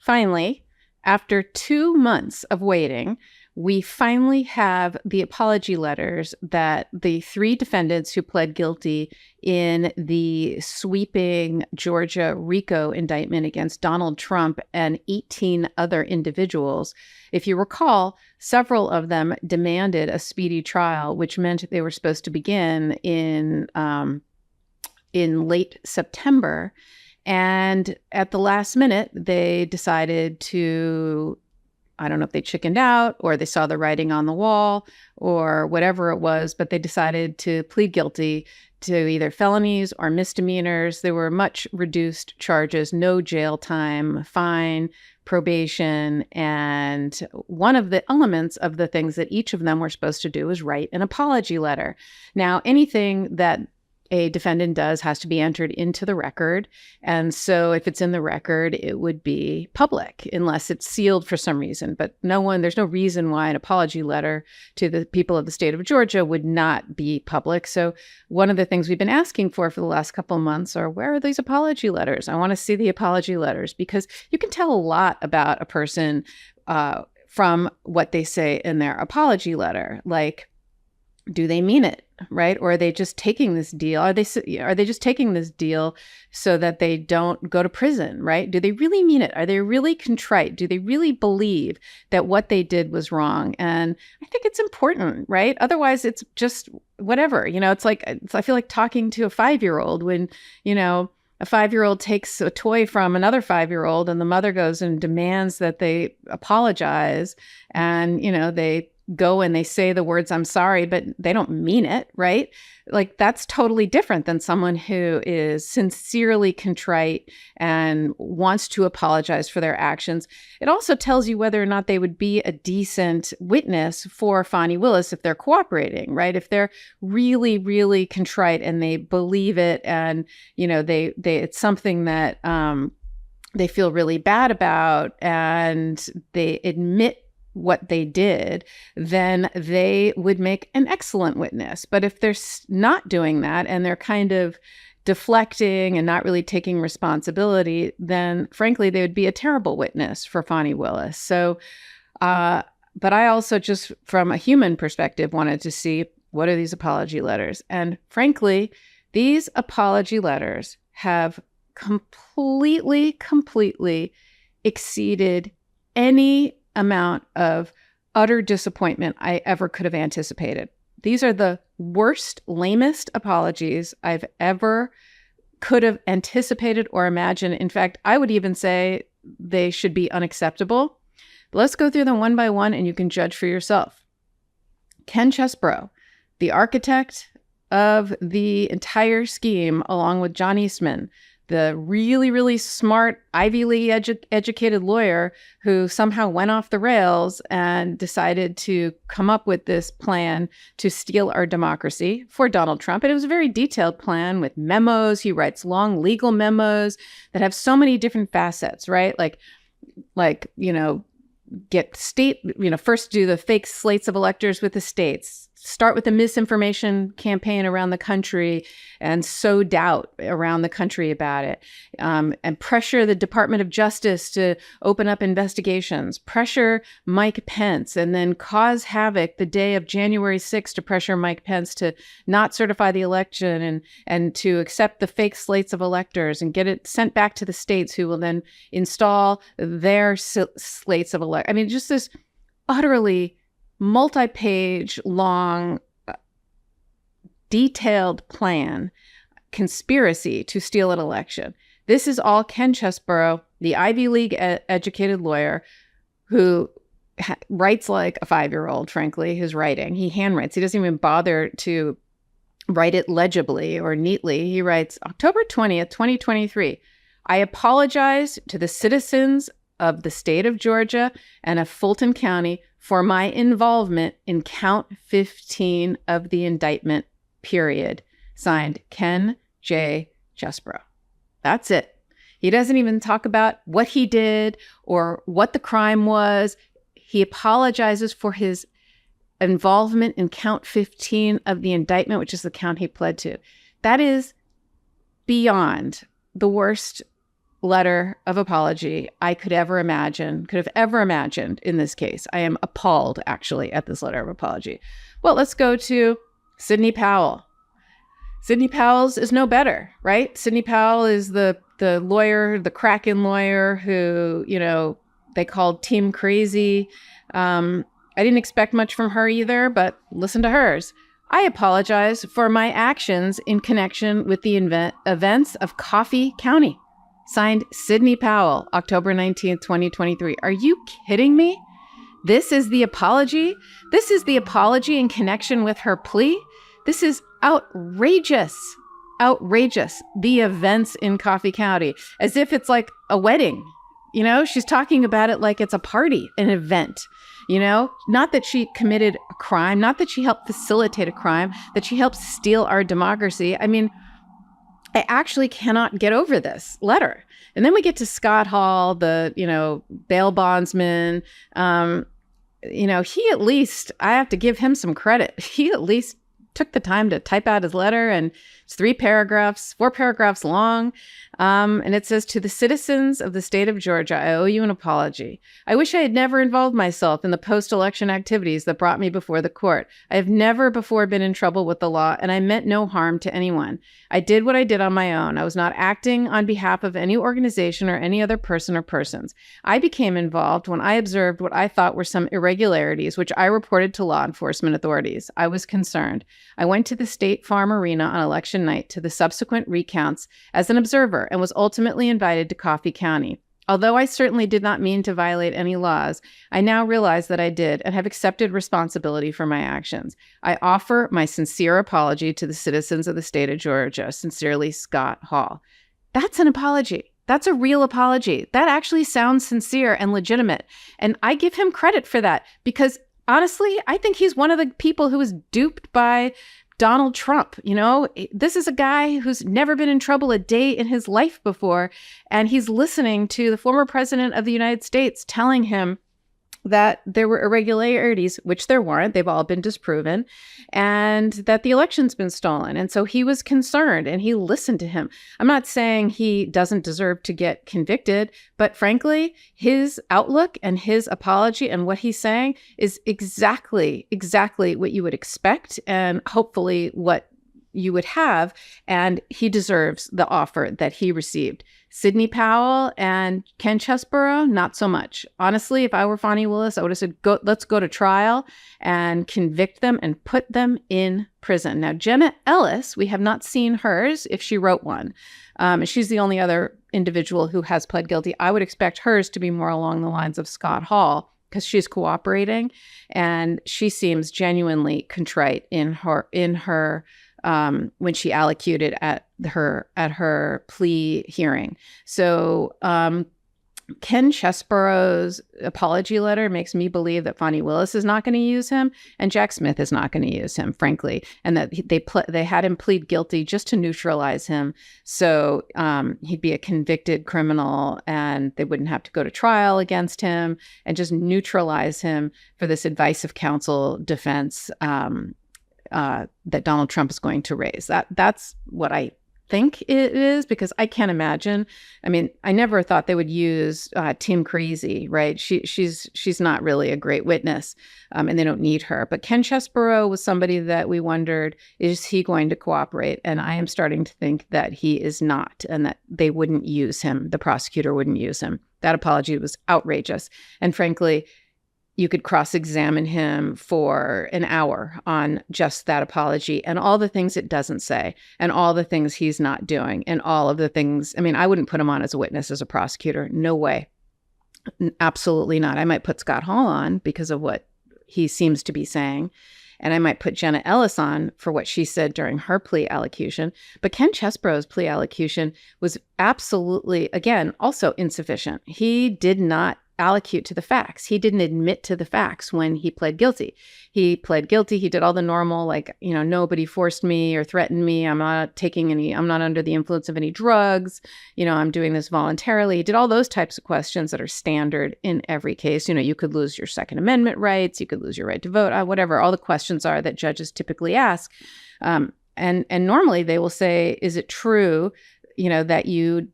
finally, after 2 months of waiting, we finally have the apology letters that the 3 defendants who pled guilty in the sweeping Georgia RICO indictment against Donald Trump and 18 other individuals. If you recall, several of them demanded a speedy trial, which meant they were supposed to begin in late September. And at the last minute, they decided to, I don't know if they chickened out or they saw the writing on the wall or whatever it was, but they decided to plead guilty to either felonies or misdemeanors. There were much reduced charges, no jail time, fine, probation. And one of the elements of the things that each of them were supposed to do is write an apology letter. Now, anything that a defendant does has to be entered into the record. And so if it's in the record, it would be public unless it's sealed for some reason. But there's no reason why an apology letter to the people of the state of Georgia would not be public. So one of the things we've been asking for the last couple of months are, where are these apology letters? I want to see the apology letters, because you can tell a lot about a person from what they say in their apology letter. Like, do they mean it, right? Or are they just taking this deal? Are they just taking this deal so that they don't go to prison, right? Do they really mean it? Are they really contrite? Do they really believe that what they did was wrong? And I think it's important, right? Otherwise, it's just whatever. I feel like talking to a 5-year-old when, a 5-year-old takes a toy from another 5-year-old and the mother goes and demands that they apologize, and, they go and they say the words, "I'm sorry," but they don't mean it, right? Like, that's totally different than someone who is sincerely contrite and wants to apologize for their actions. It also tells you whether or not they would be a decent witness for Fani Willis if they're cooperating, right? If they're really, really contrite and they believe it, and, it's something that they feel really bad about, and they admit what they did, then they would make an excellent witness. But if they're not doing that and they're kind of deflecting and not really taking responsibility, then frankly, they would be a terrible witness for Fani Willis. So, but I also, just from a human perspective, wanted to see, what are these apology letters? And frankly, these apology letters have completely exceeded any amount of utter disappointment I ever could have anticipated. These are the worst, lamest apologies I've ever could have anticipated or imagined. In fact, I would even say they should be unacceptable. But let's go through them one by one and you can judge for yourself. Ken Chesebro, the architect of the entire scheme, along with John Eastman, the really, really smart Ivy League educated lawyer who somehow went off the rails and decided to come up with this plan to steal our democracy for Donald Trump. And it was a very detailed plan with memos. He writes long legal memos that have so many different facets, right? Like, get state, first do the fake slates of electors with the states, start with a misinformation campaign around the country and sow doubt around the country about it, and pressure the Department of Justice to open up investigations, pressure Mike Pence, and then cause havoc the day of January 6th to pressure Mike Pence to not certify the election and to accept the fake slates of electors and get it sent back to the states, who will then install their slates of electors. I mean, just this utterly multi-page long, detailed plan, conspiracy to steal an election. This is all Ken Chesebro, the Ivy League educated lawyer who writes like a 5-year-old, frankly, his writing. He handwrites. He doesn't even bother to write it legibly or neatly. He writes, October 20th, 2023, I apologize to the citizens of the state of Georgia and of Fulton County for my involvement in count 15 of the indictment, period. Signed, Ken J. Chesebro. That's it. He doesn't even talk about what he did or what the crime was. He apologizes for his involvement in count 15 of the indictment, which is the count he pled to. That is beyond the worst, letter of apology I could have ever imagined in this case. I am appalled, actually, at this letter of apology. Well, let's go to Sidney Powell. Sidney Powell's is no better, right? Sidney Powell is the lawyer, the Kraken lawyer who, they called Team Crazy. I didn't expect much from her either, but listen to hers. I apologize for my actions in connection with the events of Coffee County. Signed, Sidney Powell, October 19th, 2023. Are you kidding me? This is the apology? This is the apology in connection with her plea? This is outrageous. Outrageous. The events in Coffee County, as if it's like a wedding. She's talking about it like it's a party, an event. Not that she committed a crime, not that she helped facilitate a crime, that she helped steal our democracy. I mean, I actually cannot get over this letter. And then we get to Scott Hall, the, bail bondsman. He at least, I have to give him some credit. He at least took the time to type out his letter, and it's 4 paragraphs long. And it says, to the citizens of the state of Georgia, I owe you an apology. I wish I had never involved myself in the post-election activities that brought me before the court. I have never before been in trouble with the law, and I meant no harm to anyone. I did what I did on my own. I was not acting on behalf of any organization or any other person or persons. I became involved when I observed what I thought were some irregularities, which I reported to law enforcement authorities. I was concerned. I went to the State Farm Arena on election night to the subsequent recounts as an observer and was ultimately invited to Coffee County. Although I certainly did not mean to violate any laws, I now realize that I did and have accepted responsibility for my actions. I offer my sincere apology to the citizens of the state of Georgia. Sincerely, Scott Hall. That's an apology. That's a real apology. That actually sounds sincere and legitimate. And I give him credit for that because honestly, I think he's one of the people who was duped by Donald Trump. This is a guy who's never been in trouble a day in his life before. And he's listening to the former president of the United States telling him that there were irregularities, which there weren't. They've all been disproven, and that the election's been stolen. And so he was concerned and he listened to him. I'm not saying he doesn't deserve to get convicted, but frankly, his outlook and his apology and what he's saying is exactly what you would expect and hopefully what you would have. And he deserves the offer that he received. Sidney Powell and Ken Chesebro, not so much. Honestly, if I were Fani Willis, I would have said, let's go to trial and convict them and put them in prison. Now, Jenna Ellis, we have not seen hers if she wrote one. She's the only other individual who has pled guilty. I would expect hers to be more along the lines of Scott Hall because she's cooperating and she seems genuinely contrite in her when she allocuted at her plea hearing. So Ken Chesebro's apology letter makes me believe that Fani Willis is not going to use him and Jack Smith is not going to use him, frankly, and that they had him plead guilty just to neutralize him. So he'd be a convicted criminal and they wouldn't have to go to trial against him and just neutralize him for this advice of counsel defense that Donald Trump is going to raise. That's what I think it is, because I can't imagine. I mean, I never thought they would use Team Crazy, right? She's not really a great witness, and they don't need her. But Ken Chesebro was somebody that we wondered, is he going to cooperate? And I am starting to think that he is not, and that they wouldn't use him. The prosecutor wouldn't use him. That apology was outrageous. And frankly, you could cross-examine him for an hour on just that apology and all the things it doesn't say and all the things he's not doing and all of the things. I mean, I wouldn't put him on as a witness as a prosecutor. No way. Absolutely not. I might put Scott Hall on because of what he seems to be saying. And I might put Jenna Ellis on for what she said during her plea allocution. But Ken Chesebro's plea allocution was absolutely, again, also insufficient. He did not allocute to the facts. He didn't admit to the facts when he pled guilty. He pled guilty. He did all the normal, like, nobody forced me or threatened me. I'm not under the influence of any drugs. I'm doing this voluntarily. He did all those types of questions that are standard in every case. You could lose your Second Amendment rights. You could lose your right to vote, whatever. All the questions are that judges typically ask. And normally they will say, is it true, that you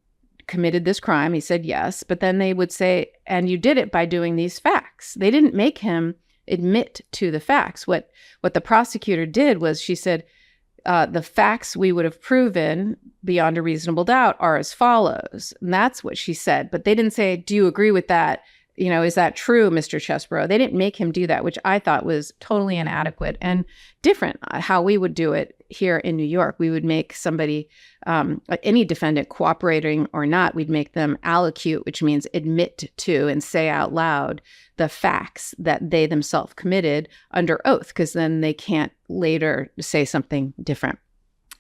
committed this crime? He said yes. But then they would say, and you did it by doing these facts. They didn't make him admit to the facts. What the prosecutor did was she said, the facts we would have proven beyond a reasonable doubt are as follows. And that's what she said. But they didn't say, do you agree with that? Is that true, Mr. Chesbrough? They didn't make him do that, which I thought was totally inadequate and different how we would do it here in New York. We would make somebody, any defendant, cooperating or not, we'd make them allocute, which means admit to and say out loud the facts that they themselves committed under oath, because then they can't later say something different.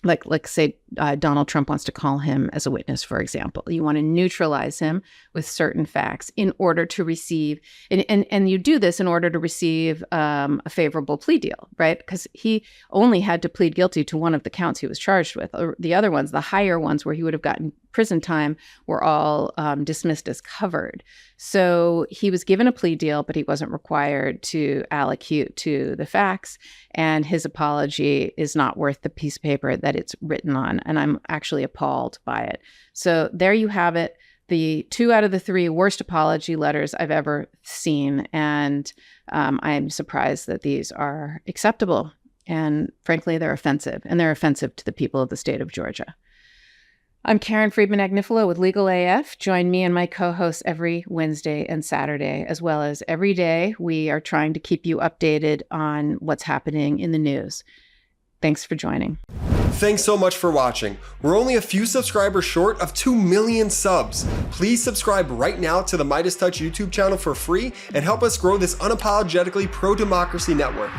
Like say Donald Trump wants to call him as a witness, for example. You want to neutralize him with certain facts in order to receive, and you do this in order to receive a favorable plea deal, right? Because he only had to plead guilty to one of the counts he was charged with. The other ones, the higher ones where he would have gotten prison time, were all dismissed as covered. So he was given a plea deal, but he wasn't required to allocute to the facts. And his apology is not worth the piece of paper that it's written on. And I'm actually appalled by it. So there you have it. The 2 out of the 3 worst apology letters I've ever seen. And I'm surprised that these are acceptable. And frankly, they're offensive. And they're offensive to the people of the state of Georgia. I'm Karen Friedman Agnifilo with Legal AF. Join me and my co-hosts every Wednesday and Saturday, as well as every day. We are trying to keep you updated on what's happening in the news. Thanks for joining. Thanks so much for watching. We're only a few subscribers short of 2 million subs. Please subscribe right now to the MeidasTouch YouTube channel for free and help us grow this unapologetically pro-democracy network.